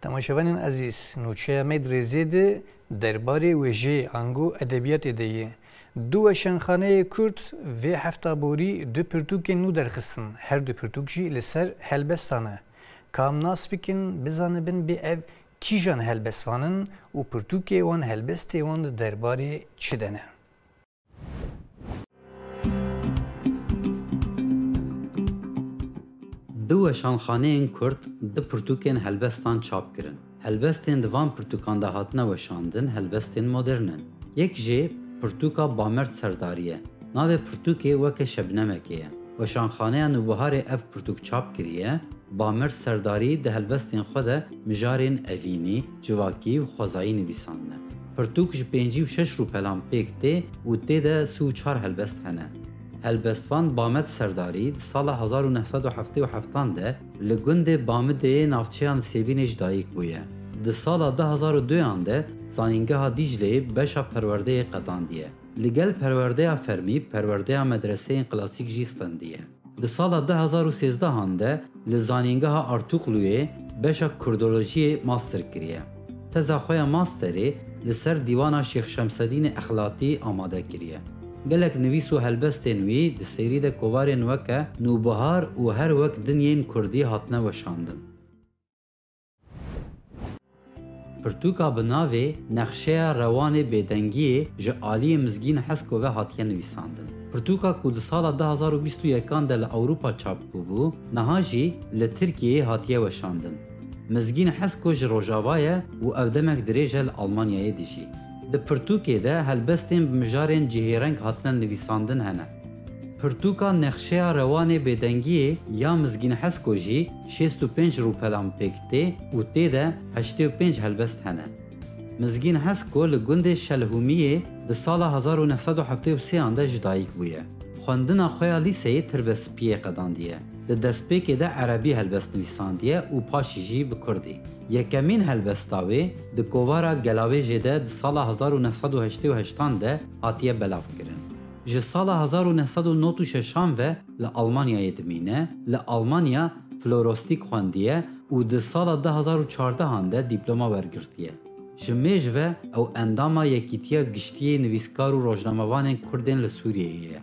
تماشاوانین عزیز نوچه مدرسه ده درباره وجه انگو ادبیات دیه دو شنخانه کرد و هفته بوری دو پرتوک نو درخستن هر دو پرتوک جی لسر هلبستانه کام ناس بکن بزانه بن به اف کیجان هلبستوانن و پرتوک وان هلبست وان درباره چه دنه دو شانخانه‌ین کرد دو پرتوکین هلبستان چاپ کرن. هلبستین دوان پرتوکان ده هاتنه وشاندن هلبستین مدرنن. یک جه پرتوکا بامرد سرداریه. ناو پرتوکی وکه شبنمکیه. وشانخانه نوبهار اف پرتوک چاپ کریه. بامرد سرداری ده هلبستین خوده مجارین اوینی، جواکی و خوزایی نویسانده. پرتوک ج 56 روپلان پیکته و تیده 34 هلبست هنه. هلبستوان بامد سرداری سال 1977 ده لگند بامد نافچیان سیوینش دایک بویه. ده سال 2002 ده زانینگاه دیجلی بشا پرورده قداندیه. لگل پرورده فرمی پرورده مدرسه کلاسیک جیستندیه. ده سال 2013 ده لزانینگاه ارتوقلوی بشا کردولوژی ماستر کریه. تزاخوی ماستری لسر دیوان شیخ شمسدین اخلاطی آماده کریه. گلک نویس و هلبستین وی د سری د کووارین وکه نوبهار و هر وک دنیین کردی هاتنه وشاندن. پرتوکا بناوی نقشه روان بیدنگی جعالی مزگین حسکو و هاتیه نویساندن. پرتوکا کود سال 2021 ده لأوروپا چاپ بو نهاجی لترکیه هاتیه وشاندن. مزگین حسکو جروجاوایه و افدمک دریجه لألمانیای دیجی. د پرتوکی ده هلبستین بمجارین جهیرنگ هاتنن نویساندن هنه. پرتوکا نقشه روان بیدنگی یا مزگین حسکو جی 65 روپلان پیکته و تیده 85 هلبست هنه. مزگین حسکو لگند شلهومیه ده سال 1973 ده جدایک بویه. خواندن خویا لیسه تربسپیه قداندیه. ده دسپیکی ده عربی هلبست نویساندیه و پاشی جی بکردی. یکمین هلبستاوی ده کووارا گلاوی جده ده سال 1988 ده هاتیه بلاف کرن. جه سال 1996 و لألمانیای دمینه، لألمانیا فلوروستیک خواندیه و ده سال 2014 ده دیپلوما ورگرتیه. جمیج و او انداما یکیتیا گشتیه نویسکار و روزنامه‌وان کردین لسوریه.